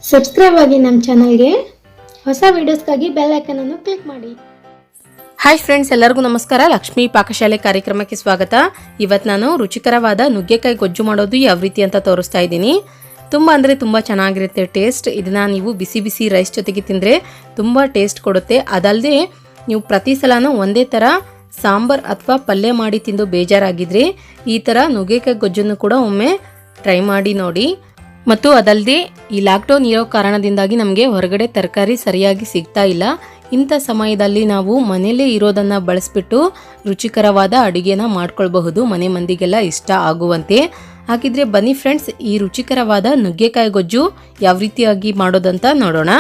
Subscribe ಆಗಿ ನಮ್ಮ ಚಾನಲ್ಗೆ. ಹೊಸ ವಿಡಿಯೋಸ್ಗಾಗಿ ಬೆಲ್ ಐಕಾನ್ ಅನ್ನು ಕ್ಲಿಕ್ ಮಾಡಿ. ಹಾಯ್ ಫ್ರೆಂಡ್ಸ್, ಎಲ್ಲರಿಗೂ ನಮಸ್ಕಾರ. ಲಕ್ಷ್ಮಿ ಪಾಕಶಾಲೆ ಕಾರ್ಯಕ್ರಮಕ್ಕೆ ಸ್ವಾಗತ. ಇವತ್ತು ನಾನು ರುಚಿಕರವಾದ ನುಗ್ಗೆಕಾಯಿ ಗೊಜ್ಜು ಮಾಡೋದು ಯಾವ ರೀತಿ ಅಂತ ತೋರಿಸ್ತಾ ಇದ್ದೀನಿ. ತುಂಬ ಚೆನ್ನಾಗಿರುತ್ತೆ ಟೇಸ್ಟ್. ಇದನ್ನು ನೀವು ಬಿಸಿ ಬಿಸಿ ರೈಸ್ ಜೊತೆಗೆ ತಿಂದರೆ ತುಂಬ ಟೇಸ್ಟ್ ಕೊಡುತ್ತೆ. ಅದಲ್ಲದೆ ನೀವು ಪ್ರತಿ ಸಲನೂ ಒಂದೇ ಥರ ಸಾಂಬಾರ್ ಅಥವಾ ಪಲ್ಯ ಮಾಡಿ ತಿಂದು ಬೇಜಾರಾಗಿದ್ರೆ ಈ ಥರ ನುಗ್ಗೆಕಾಯಿ ಗೊಜ್ಜನ್ನು ಕೂಡ ಒಮ್ಮೆ ಟ್ರೈ ಮಾಡಿ ನೋಡಿ. ಮತ್ತು ಅದಲ್ಲದೆ ಈ ಲಾಕ್ಡೌನ್ ಇರೋ ಕಾರಣದಿಂದಾಗಿ ನಮಗೆ ಹೊರಗಡೆ ತರಕಾರಿ ಸರಿಯಾಗಿ ಸಿಗ್ತಾ ಇಲ್ಲ. ಇಂಥ ಸಮಯದಲ್ಲಿ ನಾವು ಮನೆಯಲ್ಲೇ ಇರೋದನ್ನು ಬಳಸಿಬಿಟ್ಟು ರುಚಿಕರವಾದ ಅಡುಗೆನ ಮಾಡ್ಕೊಳ್ಬಹುದು, ಮನೆ ಮಂದಿಗೆಲ್ಲ ಇಷ್ಟ ಆಗುವಂತೆ. ಹಾಗಿದ್ರೆ ಬನ್ನಿ ಫ್ರೆಂಡ್ಸ್, ಈ ರುಚಿಕರವಾದ ನುಗ್ಗೆಕಾಯಿ ಗೊಜ್ಜು ಯಾವ ರೀತಿಯಾಗಿ ಮಾಡೋದಂತ ನೋಡೋಣ.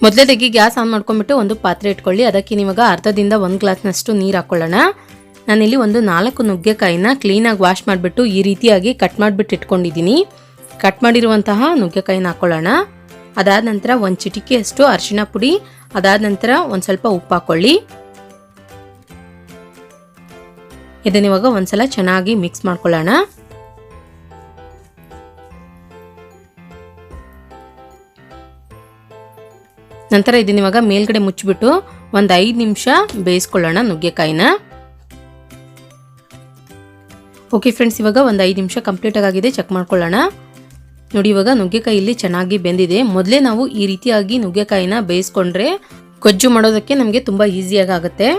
ಮೊದಲೇದಾಗಿ ಗ್ಯಾಸ್ ಆನ್ ಮಾಡ್ಕೊಂಡ್ಬಿಟ್ಟು ಒಂದು ಪಾತ್ರೆ ಇಟ್ಕೊಳ್ಳಿ. ಅದಕ್ಕೆ ನಿಮಗೆ ಅರ್ಧದಿಂದ 1 ಗ್ಲಾಸ್ನಷ್ಟು ನೀರು ಹಾಕ್ಕೊಳ್ಳೋಣ. ನಾನಿಲ್ಲಿ ಒಂದು 4 ನುಗ್ಗೆಕಾಯಿನ ಕ್ಲೀನಾಗಿ ವಾಶ್ ಮಾಡಿಬಿಟ್ಟು ಈ ರೀತಿಯಾಗಿ ಕಟ್ ಮಾಡಿಬಿಟ್ಟು ಇಟ್ಕೊಂಡಿದ್ದೀನಿ. ಕಟ್ ಮಾಡಿರುವಂತಹ ನುಗ್ಗೆಕಾಯಿನ ಹಾಕೊಳ್ಳೋಣ. ಅದಾದ ನಂತರ 1 ಚಿಟಿಕೆಯಷ್ಟು ಅರಿಶಿಣ ಪುಡಿ, ಅದಾದ ನಂತರ ಒಂದು ಸ್ವಲ್ಪ ಉಪ್ಪು ಹಾಕೊಳ್ಳಿ. ಇದನ್ನ ಇವಾಗ ಒಂದ್ಸಲ ಚೆನ್ನಾಗಿ ಮಿಕ್ಸ್ ಮಾಡ್ಕೊಳ್ಳೋಣ. ನಂತರ ಇದನ್ನ ಇವಾಗ ಮೇಲ್ಗಡೆ ಮುಚ್ಚಿಬಿಟ್ಟು ಒಂದು 5 ನಿಮಿಷ ಬೇಯಿಸ್ಕೊಳ್ಳೋಣ ನುಗ್ಗೆಕಾಯಿನ. ಓಕೆ ಫ್ರೆಂಡ್ಸ್, ಇವಾಗ ಒಂದು 5 ನಿಮಿಷ ಕಂಪ್ಲೀಟ್ ಆಗಿದೆ. ಚೆಕ್ ಮಾಡ್ಕೊಳ್ಳೋಣ. ನೋಡಿ, ಇವಾಗ ನುಗ್ಗೆಕಾಯಿ ಇಲ್ಲಿ ಚೆನ್ನಾಗಿ ಬೆಂದಿದೆ. ಮೊದಲೇ ನಾವು ಈ ರೀತಿಯಾಗಿ ನುಗ್ಗೆಕಾಯಿನ ಬೇಯಿಸ್ಕೊಂಡ್ರೆ ಗೊಜ್ಜು ಮಾಡೋದಕ್ಕೆ ನಮಗೆ ತುಂಬ ಈಸಿಯಾಗಿ ಆಗುತ್ತೆ.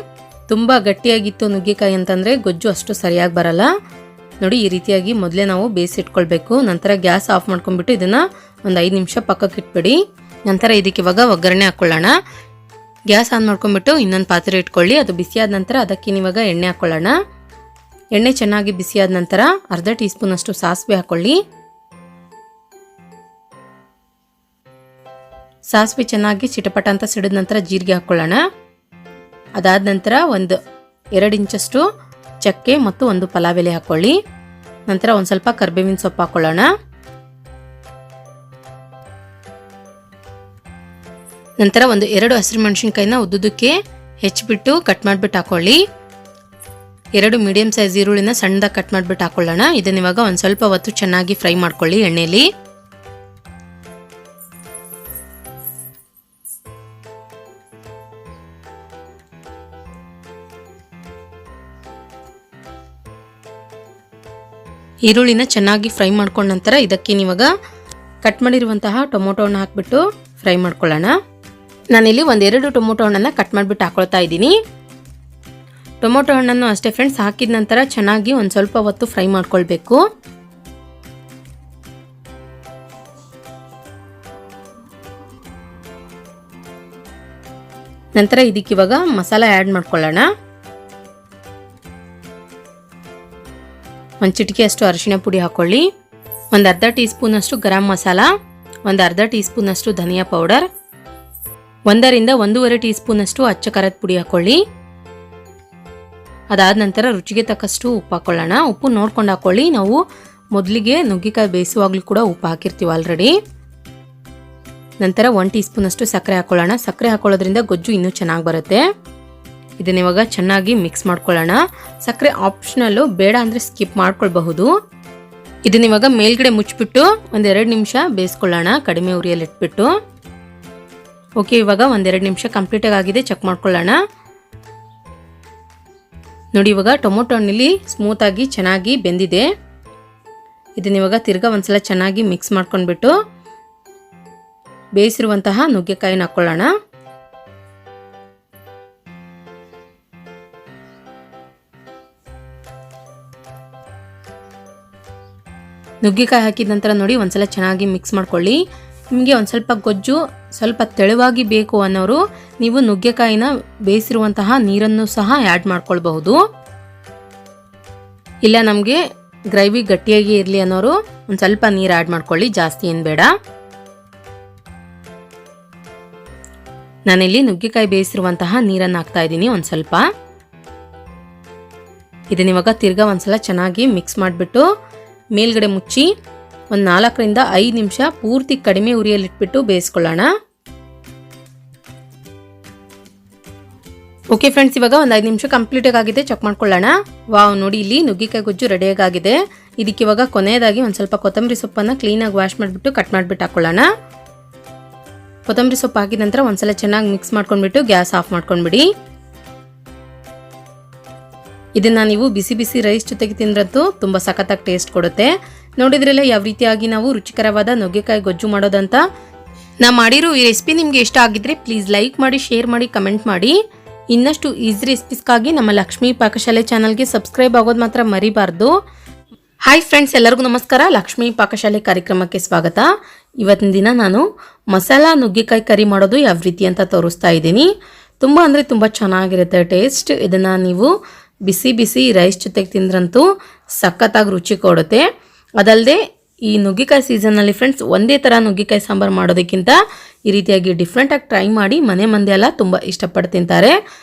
ತುಂಬ ಗಟ್ಟಿಯಾಗಿತ್ತು ನುಗ್ಗೆಕಾಯಿ ಅಂತಂದರೆ ಗೊಜ್ಜು ಅಷ್ಟು ಸರಿಯಾಗಿ ಬರಲ್ಲ. ನೋಡಿ, ಈ ರೀತಿಯಾಗಿ ಮೊದಲೇ ನಾವು ಬೇಯಿಸಿಟ್ಕೊಳ್ಬೇಕು. ನಂತರ ಗ್ಯಾಸ್ ಆಫ್ ಮಾಡ್ಕೊಂಡ್ಬಿಟ್ಟು ಇದನ್ನು ಒಂದು 5 ನಿಮಿಷ ಪಕ್ಕಕ್ಕೆ ಇಟ್ಬಿಡಿ. ನಂತರ ಇದಕ್ಕೆ ಇವಾಗ ಒಗ್ಗರಣೆ ಹಾಕ್ಕೊಳ್ಳೋಣ. ಗ್ಯಾಸ್ ಆನ್ ಮಾಡ್ಕೊಂಡ್ಬಿಟ್ಟು ಇನ್ನೊಂದು ಪಾತ್ರೆ ಇಟ್ಕೊಳ್ಳಿ. ಅದು ಬಿಸಿಯಾದ ನಂತರ ಅದಕ್ಕೆ ಇವಾಗ ಎಣ್ಣೆ ಹಾಕ್ಕೊಳ್ಳೋಣ. ಎಣ್ಣೆ ಚೆನ್ನಾಗಿ ಬಿಸಿಯಾದ ನಂತರ ಅರ್ಧ ಟೀ ಸ್ಪೂನ್ ಅಷ್ಟು ಸಾಸಿವೆ ಹಾಕ್ಕೊಳ್ಳಿ. ಸಾಸಿವೆ ಚೆನ್ನಾಗಿ ಚಿಟಪಟ ಅಂತ ಸಿಡಿದ ನಂತರ ಜೀರಿಗೆ ಹಾಕ್ಕೊಳ್ಳೋಣ. ಅದಾದ ನಂತರ ಒಂದು 2 ಇಂಚಷ್ಟು ಚಕ್ಕೆ ಮತ್ತು ಒಂದು ಪಲಾವ್ ಎಲೆ ಹಾಕ್ಕೊಳ್ಳಿ. ನಂತರ ಒಂದು ಸ್ವಲ್ಪ ಕರಿಬೇವಿನ ಸೊಪ್ಪು ಹಾಕ್ಕೊಳ್ಳೋಣ. ನಂತರ ಒಂದು 2 ಹಸಿರು ಮೆಣಸಿನ್ಕಾಯಿನ ಉದ್ದುದಕ್ಕೆ ಹೆಚ್ಚಿಬಿಟ್ಟು ಕಟ್ ಮಾಡಿಬಿಟ್ಟು ಹಾಕ್ಕೊಳ್ಳಿ. 2 ಮೀಡಿಯಂ ಸೈಜ್ ಈರುಳ್ಳಿನ ಸಣ್ಣದಾಗಿ ಕಟ್ ಮಾಡಿಬಿಟ್ಟು ಹಾಕ್ಕೊಳ್ಳೋಣ. ಇದನ್ನ ಇವಾಗ ಒಂದು ಸ್ವಲ್ಪ ಹೊತ್ತು ಚೆನ್ನಾಗಿ ಫ್ರೈ ಮಾಡ್ಕೊಳ್ಳಿ ಎಣ್ಣೆಯಲ್ಲಿ. ಈರುಳ್ಳಿನ ಚೆನ್ನಾಗಿ ಫ್ರೈ ಮಾಡ್ಕೊಂಡ ನಂತರ ಇದಕ್ಕೆ ಇವಾಗ ಕಟ್ ಮಾಡಿರುವಂತಹ ಟೊಮೊಟೊ ಹಣ್ಣು ಹಾಕ್ಬಿಟ್ಟು ಫ್ರೈ ಮಾಡ್ಕೊಳ್ಳೋಣ. ನಾನಿಲ್ಲಿ 1-2 ಟೊಮೊಟೊ ಹಣ್ಣನ್ನು ಕಟ್ ಮಾಡಿಬಿಟ್ಟು ಹಾಕೊಳ್ತಾ ಇದ್ದೀನಿ. ಟೊಮೊಟೊ ಹಣ್ಣನ್ನು ಅಷ್ಟೇ ಫ್ರೆಂಡ್ಸ್, ಹಾಕಿದ ನಂತರ ಚೆನ್ನಾಗಿ ಒಂದು ಸ್ವಲ್ಪ ಹೊತ್ತು ಫ್ರೈ ಮಾಡ್ಕೊಳ್ಬೇಕು. ನಂತರ ಇದಕ್ಕೆ ಇವಾಗ ಮಸಾಲ ಆ್ಯಡ್ ಮಾಡ್ಕೊಳ್ಳೋಣ. 1 ಚಿಟಿಕೆ ಅಷ್ಟು ಅರಿಶಿಣ ಪುಡಿ ಹಾಕೊಳ್ಳಿ. ಒಂದು ಅರ್ಧ ಟೀ ಸ್ಪೂನ್ ಅಷ್ಟು ಗರಂ ಮಸಾಲ, ಒಂದು ಅರ್ಧ ಟೀ ಸ್ಪೂನ್ ಅಷ್ಟು ಧನಿಯಾ ಪೌಡರ್, 1ರಿಂದ 1.5 ಟೀ ಸ್ಪೂನ್ ಅಷ್ಟು ಅಚ್ಚ ಖಾರದ ಪುಡಿ ಹಾಕೊಳ್ಳಿ. ಅದಾದ ನಂತರ ರುಚಿಗೆ ತಕ್ಕಷ್ಟು ಉಪ್ಪು ಹಾಕೊಳ್ಳೋಣ. ಉಪ್ಪು ನೋಡ್ಕೊಂಡು ಹಾಕೊಳ್ಳಿ. ನಾವು ಮೊದಲಿಗೆ ನುಗ್ಗೆಕಾಯಿ ಬೇಯಿಸುವಾಗಲೂ ಕೂಡ ಉಪ್ಪು ಹಾಕಿರ್ತೀವಿ ಆಲ್ರೆಡಿ. ನಂತರ 1 ಟೀ ಸ್ಪೂನ್ ಅಷ್ಟು ಸಕ್ಕರೆ ಹಾಕೊಳ್ಳೋಣ. ಸಕ್ಕರೆ ಹಾಕೊಳ್ಳೋದ್ರಿಂದ ಗೊಜ್ಜು ಇನ್ನೂ ಚೆನ್ನಾಗಿ ಬರುತ್ತೆ. ಇದನ್ನ ಇವಾಗ ಚೆನ್ನಾಗಿ ಮಿಕ್ಸ್ ಮಾಡ್ಕೊಳ್ಳೋಣ. ಸಕ್ಕರೆ ಆಪ್ಷನಲ್ಲು, ಬೇಡ ಅಂದರೆ ಸ್ಕಿಪ್ ಮಾಡ್ಕೊಳ್ಬಹುದು. ಇದನ್ನ ಇವಾಗ ಮೇಲ್ಗಡೆ ಮುಚ್ಚಿಬಿಟ್ಟು ಒಂದು 2 ನಿಮಿಷ ಬೇಯಿಸ್ಕೊಳ್ಳೋಣ, ಕಡಿಮೆ ಉರಿಯಲ್ಲಿ ಇಟ್ಬಿಟ್ಟು. ಓಕೆ, ಇವಾಗ 1-2 ನಿಮಿಷ ಕಂಪ್ಲೀಟಾಗಿ ಆಗಿದೆ. ಚೆಕ್ ಮಾಡ್ಕೊಳ್ಳೋಣ. ನೋಡಿ, ಇವಾಗ ಟೊಮೊಟೊ ಹಣ್ಣಲ್ಲಿ ಸ್ಮೂತಾಗಿ ಚೆನ್ನಾಗಿ ಬೆಂದಿದೆ. ಇದನ್ನ ಇವಾಗ ತಿರ್ಗಾ ಒಂದ್ಸಲ ಚೆನ್ನಾಗಿ ಮಿಕ್ಸ್ ಮಾಡ್ಕೊಂಡ್ಬಿಟ್ಟು ಬೇಯಿಸಿರುವಂತಹ ನುಗ್ಗೆಕಾಯಿನ ಹಾಕ್ಕೊಳ್ಳೋಣ. ನುಗ್ಗೆಕಾಯಿ ಹಾಕಿದ ನಂತರ ನೋಡಿ ಒಂದ್ಸಲ ಚೆನ್ನಾಗಿ ಮಿಕ್ಸ್ ಮಾಡ್ಕೊಳ್ಳಿ. ನಿಮಗೆ ಒಂದು ಸ್ವಲ್ಪ ಗೊಜ್ಜು ಸ್ವಲ್ಪ ತೆಳುವಾಗಿ ಬೇಕು ಅನ್ನೋರು ನೀವು ನುಗ್ಗೆಕಾಯಿನ ಬೇಯಿಸಿರುವಂತಹ ನೀರನ್ನು ಸಹ ಆ್ಯಡ್ ಮಾಡ್ಕೊಳ್ಬಹುದು. ಇಲ್ಲ ನಮಗೆ ಗ್ರೇವಿ ಗಟ್ಟಿಯಾಗಿ ಇರಲಿ ಅನ್ನೋರು ಒಂದು ಸ್ವಲ್ಪ ನೀರು ಆ್ಯಡ್ ಮಾಡ್ಕೊಳ್ಳಿ, ಜಾಸ್ತಿ ಏನು ಬೇಡ. ನಾನಿಲ್ಲಿ ನುಗ್ಗೆಕಾಯಿ ಬೇಯಿಸಿರುವಂತಹ ನೀರನ್ನು ಹಾಕ್ತಾ ಇದ್ದೀನಿ ಒಂದು ಸ್ವಲ್ಪ. ಇದನ್ನ ಇವಾಗ ತಿರ್ಗಾ ಒಂದ್ಸಲ ಚೆನ್ನಾಗಿ ಮಿಕ್ಸ್ ಮಾಡಿಬಿಟ್ಟು ಮೇಲ್ಗಡೆ ಮುಚ್ಚಿ ಒಂದು 4ರಿಂದ 5 ನಿಮಿಷ ಪೂರ್ತಿ ಕಡಿಮೆ ಉರಿಯಲ್ಲಿ ಇಟ್ಬಿಟ್ಟು ಬೇಯಿಸ್ಕೊಳ್ಳೋಣ. ಓಕೆ ಫ್ರೆಂಡ್ಸ್, ಇವಾಗ ಒಂದು 5 ನಿಮಿಷ ಕಂಪ್ಲೀಟಾಗಿ ಆಗಿದೆ. ಚೆಕ್ ಮಾಡ್ಕೊಳ್ಳೋಣ. ವಾವ್, ನೋಡಿ, ಇಲ್ಲಿ ನುಗ್ಗೆಕಾಯಿ ಗೊಜ್ಜು ರೆಡಿಯಾಗಿದೆ. ಇದಕ್ಕೆ ಇವಾಗ ಕೊನೆಯದಾಗಿ ಒಂದು ಸ್ವಲ್ಪ ಕೊತ್ತಂಬರಿ ಸೊಪ್ಪನ್ನು ಕ್ಲೀನಾಗಿ ವಾಶ್ ಮಾಡಿಬಿಟ್ಟು ಕಟ್ ಮಾಡಿಬಿಟ್ಟು ಹಾಕ್ಕೊಳ್ಳೋಣ. ಕೊತ್ತಂಬರಿ ಸೊಪ್ಪು ಹಾಕಿದ ನಂತರ ಒಂದ್ಸಲ ಚೆನ್ನಾಗಿ ಮಿಕ್ಸ್ ಮಾಡ್ಕೊಂಡ್ಬಿಟ್ಟು ಗ್ಯಾಸ್ ಆಫ್ ಮಾಡ್ಕೊಂಡ್ಬಿಡಿ. ಇದನ್ನ ನೀವು ಬಿಸಿ ಬಿಸಿ ರೈಸ್ ಜೊತೆಗೆ ತಿಂದ್ರಂತೂ ತುಂಬ ಸಖತ್ತಾಗಿ ಟೇಸ್ಟ್ ಕೊಡುತ್ತೆ. ನೋಡಿದ್ರಲ್ಲ ಯಾವ ರೀತಿಯಾಗಿ ನಾವು ರುಚಿಕರವಾದ ನುಗ್ಗೆಕಾಯಿ ಗೊಜ್ಜು ಮಾಡೋದಂತ. ನಾ ಮಾಡಿರೋ ಈ ರೆಸಿಪಿ ನಿಮಗೆ ಇಷ್ಟ ಆಗಿದ್ರೆ ಪ್ಲೀಸ್ ಲೈಕ್ ಮಾಡಿ, ಶೇರ್ ಮಾಡಿ, ಕಮೆಂಟ್ ಮಾಡಿ. ಇನ್ನಷ್ಟು ಈಸಿ ರೆಸಿಪೀಸ್ಗಾಗಿ ನಮ್ಮ ಲಕ್ಷ್ಮೀ ಪಾಕಶಾಲೆ ಚಾನಲ್ಗೆ ಸಬ್ಸ್ಕ್ರೈಬ್ ಆಗೋದು ಮಾತ್ರ ಮರಿಬಾರ್ದು. ಹಾಯ್ ಫ್ರೆಂಡ್ಸ್, ಎಲ್ಲರಿಗೂ ನಮಸ್ಕಾರ. ಲಕ್ಷ್ಮೀ ಪಾಕಶಾಲೆ ಕಾರ್ಯಕ್ರಮಕ್ಕೆ ಸ್ವಾಗತ. ಇವತ್ತಿನ ದಿನ ನಾನು ಮಸಾಲಾ ನುಗ್ಗೆಕಾಯಿ ಕರಿ ಮಾಡೋದು ಯಾವ ರೀತಿ ಅಂತ ತೋರಿಸ್ತಾ ಇದ್ದೀನಿ. ತುಂಬ ಅಂದರೆ ತುಂಬ ಚೆನ್ನಾಗಿರುತ್ತೆ ಟೇಸ್ಟ್. ಇದನ್ನು ನೀವು ಬಿಸಿ ಬಿಸಿ ರೈಸ್ ಜೊತೆಗೆ ತಿಂದ್ರಂತೂ ಸಖತ್ತಾಗಿ ರುಚಿ ಕೊಡುತ್ತೆ. ಅದಲ್ಲದೆ ಈ ನುಗ್ಗೆಕಾಯಿ ಸೀಸನ್ನಲ್ಲಿ ಫ್ರೆಂಡ್ಸ್ ಒಂದೇ ಥರ ನುಗ್ಗೆಕಾಯಿ ಸಾಂಬಾರು ಮಾಡೋದಕ್ಕಿಂತ ಈ ರೀತಿಯಾಗಿ ಡಿಫ್ರೆಂಟಾಗಿ ಟ್ರೈ ಮಾಡಿ ಮನೆ ಮಂದಿ ಎಲ್ಲ ತುಂಬ ಇಷ್ಟಪಟ್ಟು ತಿಂತಾರೆ.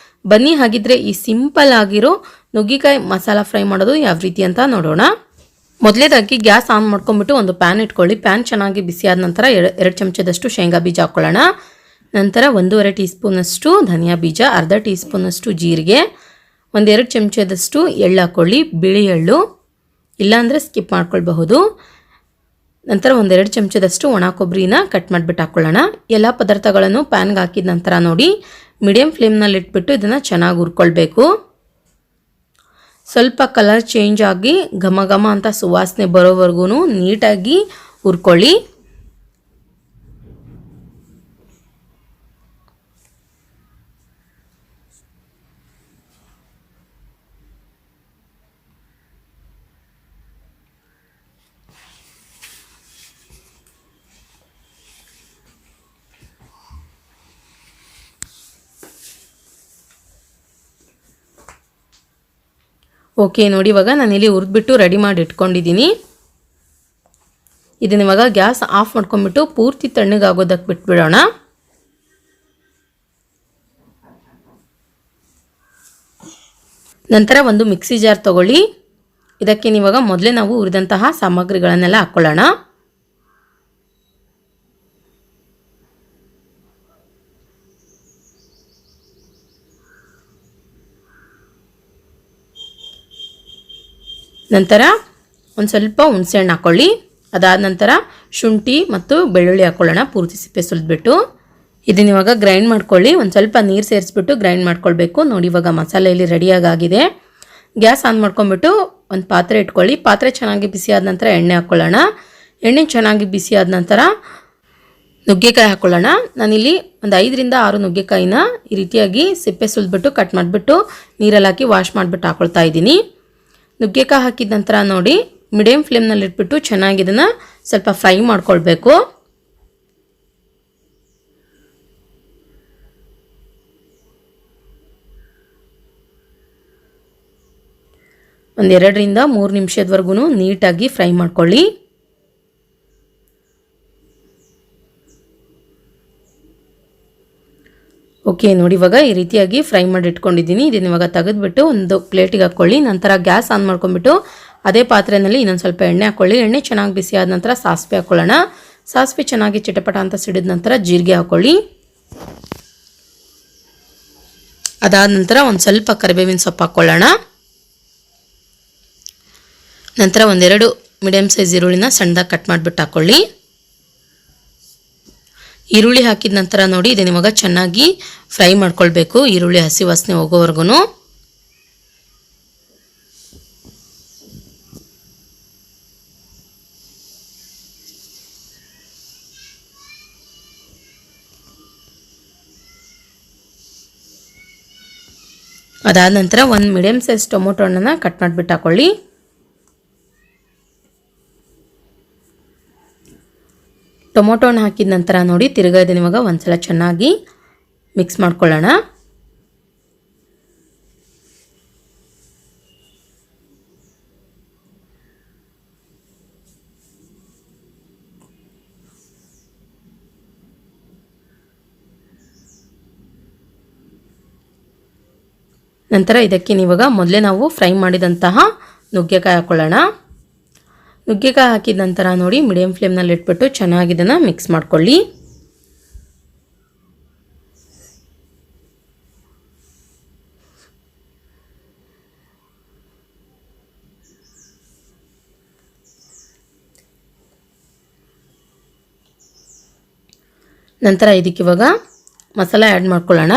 ಬನ್ನಿ ಹಾಗಿದ್ರೆ ಈ ಸಿಂಪಲ್ ಆಗಿರೋ ನುಗ್ಗೆಕಾಯಿ ಮಸಾಲ ಫ್ರೈ ಮಾಡೋದು ಯಾವ ರೀತಿ ಅಂತ ನೋಡೋಣ. ಮೊದಲೇದಾಗಿ ಗ್ಯಾಸ್ ಆನ್ ಮಾಡ್ಕೊಂಡ್ಬಿಟ್ಟು ಒಂದು ಪ್ಯಾನ್ ಇಟ್ಕೊಳ್ಳಿ. ಪ್ಯಾನ್ ಚೆನ್ನಾಗಿ ಬಿಸಿ ಆದ ನಂತರ 2 ಚಮಚದಷ್ಟು ಶೇಂಗಾ ಬೀಜ ಹಾಕ್ಕೊಳ್ಳೋಣ. ನಂತರ 1.5 ಟೀ ಸ್ಪೂನಷ್ಟು ಧನಿಯಾ ಬೀಜ, ಅರ್ಧ ಟೀ ಸ್ಪೂನಷ್ಟು ಜೀರಿಗೆ, 1-2 ಚಮಚದಷ್ಟು ಎಳ್ಳು ಹಾಕ್ಕೊಳ್ಳಿ. ಬಿಳಿ ಎಳ್ಳು, ಇಲ್ಲಾಂದರೆ ಸ್ಕಿಪ್ ಮಾಡ್ಕೊಳ್ಬಹುದು. ನಂತರ 1-2 ಚಮಚದಷ್ಟು ಒಣ ಕೊಬ್ಬರಿನ ಕಟ್ ಮಾಡಿಬಿಟ್ಟು ಹಾಕ್ಕೊಳ್ಳೋಣ. ಎಲ್ಲ ಪದಾರ್ಥಗಳನ್ನು ಪ್ಯಾನ್ಗೆ ಹಾಕಿದ ನಂತರ ನೋಡಿ ಮೀಡಿಯಮ್ ಫ್ಲೇಮ್ನಲ್ಲಿ ಇಟ್ಬಿಟ್ಟು ಇದನ್ನು ಚೆನ್ನಾಗಿ ಹುರ್ಕೊಳ್ಬೇಕು. ಸ್ವಲ್ಪ ಕಲರ್ ಚೇಂಜ್ ಆಗಿ ಘಮ ಘಮ ಅಂತ ಸುವಾಸನೆ ಬರೋವರೆಗೂ ನೀಟಾಗಿ ಹುರ್ಕೊಳ್ಳಿ. ಓಕೆ ನೋಡಿ, ಇವಾಗ ನಾನಿಲ್ಲಿ ಹುರಿದ್ಬಿಟ್ಟು ರೆಡಿ ಮಾಡಿ ಇಟ್ಕೊಂಡಿದ್ದೀನಿ. ಇದನ್ನ ಇವಾಗ ಗ್ಯಾಸ್ ಆಫ್ ಮಾಡ್ಕೊಂಡ್ಬಿಟ್ಟು ಪೂರ್ತಿ ತಣ್ಣಗಾಗೋದಕ್ಕೆ ಬಿಟ್ಬಿಡೋಣ. ನಂತರ ಒಂದು ಮಿಕ್ಸಿ ಜಾರ್ ತಗೊಳ್ಳಿ. ಇದಕ್ಕೆ ನೀವಾಗ ಮೊದಲೇ ನಾವು ಹುರಿದಂತಹ ಸಾಮಗ್ರಿಗಳನ್ನೆಲ್ಲ ಹಾಕ್ಕೊಳ್ಳೋಣ. ನಂತರ ಒಂದು ಸ್ವಲ್ಪ ಹುಣಸೆಹಣ್ಣು ಹಾಕ್ಕೊಳ್ಳಿ. ಅದಾದ ನಂತರ ಶುಂಠಿ ಮತ್ತು ಬೆಳ್ಳುಳ್ಳಿ ಹಾಕ್ಕೊಳ್ಳೋಣ ಪೂರ್ತಿ ಸಿಪ್ಪೆ ಸುಲಿದ್ಬಿಟ್ಟು. ಇದನ್ನ ಇವಾಗ ಗ್ರೈಂಡ್ ಮಾಡ್ಕೊಳ್ಳಿ. ಒಂದು ಸ್ವಲ್ಪ ನೀರು ಸೇರಿಸ್ಬಿಟ್ಟು ಗ್ರೈಂಡ್ ಮಾಡ್ಕೊಳ್ಬೇಕು. ನೋಡಿ ಇವಾಗ ಮಸಾಲೆ ಇಲ್ಲಿ ರೆಡಿಯಾಗಿದೆ. ಗ್ಯಾಸ್ ಆನ್ ಮಾಡ್ಕೊಂಡ್ಬಿಟ್ಟು ಒಂದು ಪಾತ್ರೆ ಇಟ್ಕೊಳ್ಳಿ. ಪಾತ್ರೆ ಚೆನ್ನಾಗಿ ಬಿಸಿ ಆದ ನಂತರ ಎಣ್ಣೆ ಹಾಕ್ಕೊಳ್ಳೋಣ. ಎಣ್ಣೆ ಚೆನ್ನಾಗಿ ಬಿಸಿ ಆದ ನಂತರ ನುಗ್ಗೆಕಾಯಿ ಹಾಕ್ಕೊಳ್ಳೋಣ. ನಾನಿಲ್ಲಿ ಒಂದು 5-6 ನುಗ್ಗೆಕಾಯಿನ ಈ ರೀತಿಯಾಗಿ ಸಿಪ್ಪೆ ಸುಲಿದ್ಬಿಟ್ಟು ಕಟ್ ಮಾಡಿಬಿಟ್ಟು ನೀರಲ್ಲಿ ಹಾಕಿ ವಾಶ್ ಮಾಡಿಬಿಟ್ಟು ಹಾಕ್ಕೊಳ್ತಾ ಇದ್ದೀನಿ. ನುಗ್ಗೆಕಾಯಿ ಹಾಕಿದ ನಂತರ ನೋಡಿ ಮೀಡಿಯಮ್ ಫ್ಲೇಮ್ನಲ್ಲಿ ಇಟ್ಬಿಟ್ಟು ಚೆನ್ನಾಗಿ ಇದನ್ನು ಸ್ವಲ್ಪ ಫ್ರೈ ಮಾಡ್ಕೊಳ್ಬೇಕು. ಒಂದು 2-3 ನಿಮಿಷದವರೆಗೂ ನೀಟಾಗಿ ಫ್ರೈ ಮಾಡ್ಕೊಳ್ಳಿ. ಓಕೆ ನೋಡಿ, ಇವಾಗ ಈ ರೀತಿಯಾಗಿ ಫ್ರೈ ಮಾಡಿ ಇಟ್ಕೊಂಡಿದ್ದೀನಿ. ಇದನ್ನ ಇವಾಗ ತೆಗೆದುಬಿಟ್ಟು ಒಂದು ಪ್ಲೇಟಿಗೆ ಹಾಕ್ಕೊಳ್ಳಿ. ನಂತರ ಗ್ಯಾಸ್ ಆನ್ ಮಾಡ್ಕೊಂಡ್ಬಿಟ್ಟು ಅದೇ ಪಾತ್ರೆಯಲ್ಲಿ ಇನ್ನೊಂದು ಸ್ವಲ್ಪ ಎಣ್ಣೆ ಹಾಕ್ಕೊಳ್ಳಿ. ಎಣ್ಣೆ ಚೆನ್ನಾಗಿ ಬಿಸಿ ಆದ ನಂತರ ಸಾಸಿವೆ ಹಾಕ್ಕೊಳ್ಳೋಣ. ಸಾಸಿವೆ ಚೆನ್ನಾಗಿ ಚಿಟಪಟ ಅಂತ ಸಿಡಿದ ನಂತರ ಜೀರಿಗೆ ಹಾಕ್ಕೊಳ್ಳಿ. ಅದಾದ ನಂತರ ಒಂದು ಸ್ವಲ್ಪ ಕರಿಬೇವಿನ ಸೊಪ್ಪು ಹಾಕ್ಕೊಳ್ಳೋಣ. ನಂತರ 1-2 ಮೀಡಿಯಮ್ ಸೈಜ್ ಈರುಳ್ಳಿನ ಸಣ್ಣದಾಗಿ ಕಟ್ ಮಾಡಿಬಿಟ್ಟು ಹಾಕ್ಕೊಳ್ಳಿ. ಈರುಳ್ಳಿ ಹಾಕಿದ ನಂತರ ನೋಡಿ ಇದನ್ನ ಇವಾಗ ಚೆನ್ನಾಗಿ ಫ್ರೈ ಮಾಡ್ಕೊಳ್ಬೇಕು. ಈರುಳ್ಳಿ ಹಸಿ ವಾಸನೆ ಹೋಗೋವರೆಗೂ. ಅದಾದ ನಂತರ 1 ಮೀಡಿಯಮ್ ಸೈಜ್ ಟೊಮೊಟೊ ಹಣ್ಣನ್ನು ಕಟ್ ಮಾಡಿಬಿಟ್ಟು ಹಾಕ್ಕೊಳ್ಳಿ. ಟೊಮೊಟೊ ಹಣ್ಣು ಹಾಕಿದ ನಂತರ ನೋಡಿ ತಿರ್ಗಾ ಇದನ್ನ ಇವಾಗ ಒಂದ್ಸಲ ಚೆನ್ನಾಗಿ ಮಿಕ್ಸ್ ಮಾಡ್ಕೊಳ್ಳೋಣ. ನಂತರ ಇದಕ್ಕೆ ನೀವಾಗ ಮೊದಲೇ ನಾವು ಫ್ರೈ ಮಾಡಿದಂತಹ ನುಗ್ಗೆಕಾಯಿ ಹಾಕ್ಕೊಳ್ಳೋಣ. ನುಗ್ಗೆಕಾಯಿ ಹಾಕಿದ ನಂತರ ನೋಡಿ ಮೀಡಿಯಮ್ ಫ್ಲೇಮ್ನಲ್ಲಿ ಇಟ್ಬಿಟ್ಟು ಚೆನ್ನಾಗಿ ಇದನ್ನು ಮಿಕ್ಸ್ ಮಾಡ್ಕೊಳ್ಳಿ. ನಂತರ ಇದಕ್ಕೆ ಇವಾಗ ಮಸಾಲ ಆ್ಯಡ್ ಮಾಡ್ಕೊಳ್ಳೋಣ.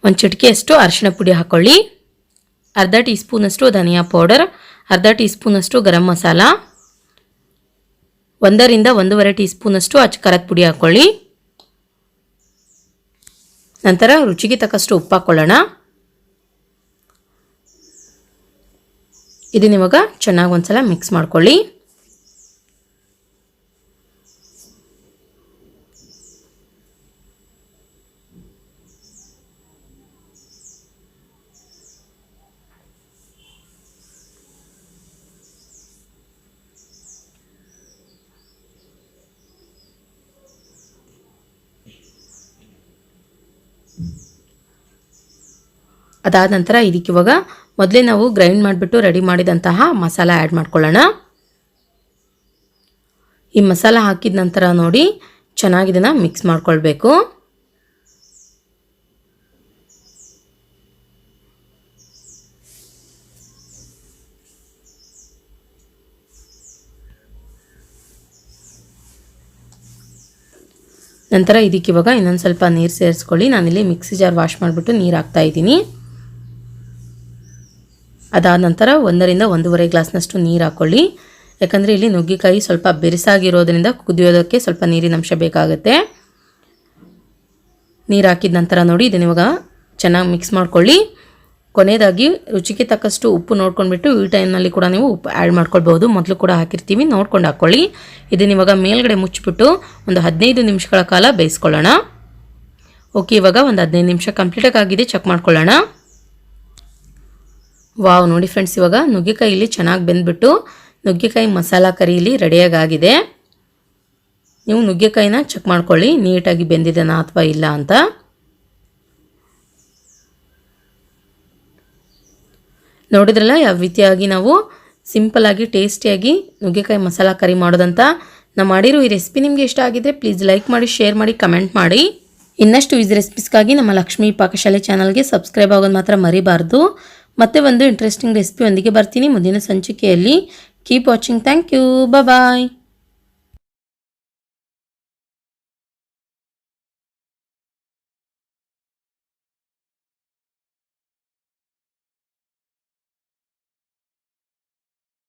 ಒಂದು ಚಿಟಿಕೆಯಷ್ಟು ಅರಿಶಿಣ ಪುಡಿ ಹಾಕ್ಕೊಳ್ಳಿ, ಅರ್ಧ ಟೀ ಸ್ಪೂನಷ್ಟು ಧನಿಯಾ ಪೌಡರ್, ಅರ್ಧ ಟೀ ಸ್ಪೂನಷ್ಟು ಗರಂ ಮಸಾಲ, 1 ರಿಂದ 1.5 ಟೀ ಸ್ಪೂನಷ್ಟು ಅಚ್ಚ ಪುಡಿ ಹಾಕ್ಕೊಳ್ಳಿ. ನಂತರ ರುಚಿಗೆ ತಕ್ಕಷ್ಟು ಉಪ್ಪು ಹಾಕ್ಕೊಳ್ಳೋಣ. ಇದನ್ನ ಇವಾಗ ಚೆನ್ನಾಗಿ ಒಂದ್ಸಲ ಮಿಕ್ಸ್ ಮಾಡ್ಕೊಳ್ಳಿ. ಅದಾದ ನಂತರ ಇದಕ್ಕೆ ಇವಾಗ ಮೊದಲೇ ನಾವು ಗ್ರೈಂಡ್ ಮಾಡಿಬಿಟ್ಟು ರೆಡಿ ಮಾಡಿದಂತಹ ಮಸಾಲ ಆ್ಯಡ್ ಮಾಡ್ಕೊಳ್ಳೋಣ. ಈ ಮಸಾಲ ಹಾಕಿದ ನಂತರ ನೋಡಿ ಚೆನ್ನಾಗಿ ಇದನ್ನು ಮಿಕ್ಸ್ ಮಾಡ್ಕೊಳ್ಬೇಕು. ನಂತರ ಇದಕ್ಕೆ ಇವಾಗ ಇನ್ನೊಂದು ಸ್ವಲ್ಪ ನೀರು ಸೇರಿಸ್ಕೊಳ್ಳಿ. ನಾನಿಲ್ಲಿ ಮಿಕ್ಸಿ ಜಾರ್ ವಾಶ್ ಮಾಡಿಬಿಟ್ಟು ನೀರು ಹಾಕ್ತಾ ಇದ್ದೀನಿ. ಅದಾದ ನಂತರ 1 ರಿಂದ 1.5 ಗ್ಲಾಸ್ನಷ್ಟು ನೀರು ಹಾಕ್ಕೊಳ್ಳಿ. ಯಾಕಂದರೆ ಇಲ್ಲಿ ನುಗ್ಗೆಕಾಯಿ ಸ್ವಲ್ಪ ಬೆರೆಸಾಗಿರೋದ್ರಿಂದ ಕುದಿಯೋದಕ್ಕೆ ಸ್ವಲ್ಪ ನೀರಿನ ಅಂಶ ಬೇಕಾಗುತ್ತೆ. ನೀರು ಹಾಕಿದ ನಂತರ ನೋಡಿ ಇದನ್ನ ಇವಾಗ ಚೆನ್ನಾಗಿ ಮಿಕ್ಸ್ ಮಾಡ್ಕೊಳ್ಳಿ. ಕೊನೆಯದಾಗಿ ರುಚಿಗೆ ತಕ್ಕಷ್ಟು ಉಪ್ಪು ನೋಡ್ಕೊಂಡ್ಬಿಟ್ಟು ಈ ಟೈಮ್ನಲ್ಲಿ ಕೂಡ ನೀವು ಉಪ್ಪು ಆ್ಯಡ್ ಮಾಡ್ಕೊಳ್ಬೋದು. ಮೊದಲು ಕೂಡ ಹಾಕಿರ್ತೀವಿ, ನೋಡ್ಕೊಂಡು ಹಾಕ್ಕೊಳ್ಳಿ. ಇದನ್ನ ಇವಾಗ ಮೇಲ್ಗಡೆ ಮುಚ್ಚಿಬಿಟ್ಟು ಒಂದು 15 ನಿಮಿಷಗಳ ಕಾಲ ಬೇಯಿಸ್ಕೊಳ್ಳೋಣ. ಓಕೆ, ಇವಾಗ ಒಂದು 15 ನಿಮಿಷ ಕಂಪ್ಲೀಟಾಗಿ ಆಗಿದೆ, ಚೆಕ್ ಮಾಡ್ಕೊಳ್ಳೋಣ. ವಾವ್, ನೋಡಿ ಫ್ರೆಂಡ್ಸ್, ಇವಾಗ ನುಗ್ಗೆಕಾಯಿ ಇಲ್ಲಿ ಚೆನ್ನಾಗಿ ಬೆಂದ್ಬಿಟ್ಟು ನುಗ್ಗೆಕಾಯಿ ಮಸಾಲ ಕರಿ ಇಲ್ಲಿ ರೆಡಿಯಾಗಿದೆ. ನೀವು ನುಗ್ಗೆಕಾಯಿನ ಚೆಕ್ ಮಾಡ್ಕೊಳ್ಳಿ ನೀಟಾಗಿ ಬೆಂದಿದೆನಾ ಅಥವಾ ಇಲ್ಲ ಅಂತ. ನೋಡಿದ್ರಲ್ಲ ಯಾವ ರೀತಿಯಾಗಿ ನಾವು ಸಿಂಪಲ್ ಆಗಿ ಟೇಸ್ಟಿಯಾಗಿ ನುಗ್ಗೆಕಾಯಿ ಮಸಾಲ ಕರಿ ಮಾಡೋದಂತ. ನಾನು ಮಾಡಿರೋ ಈ ರೆಸಿಪಿ ನಿಮಗೆ ಇಷ್ಟ ಆಗಿದ್ರೆ ಪ್ಲೀಸ್ ಲೈಕ್ ಮಾಡಿ, ಶೇರ್ ಮಾಡಿ, ಕಮೆಂಟ್ ಮಾಡಿ. ಇನ್ನಷ್ಟು ಈಸಿ ರೆಸಿಪೀಸ್ಗಾಗಿ ನಮ್ಮ ಲಕ್ಷ್ಮೀ ಪಾಕಶಾಲೆ ಚಾನಲ್ಗೆ ಸಬ್ಸ್ಕ್ರೈಬ್ ಆಗೋದು ಮಾತ್ರ ಮರಿಬಾರ್ದು. ಮತ್ತೆ ಒಂದು ಇಂಟ್ರೆಸ್ಟಿಂಗ್ ರೆಸಿಪಿ ಒಂದಿಗೆ ಬರ್ತೀನಿ ಮುಂದಿನ ಸಂಚಿಕೆಯಲ್ಲಿ. Keep watching. Thank you. Bye.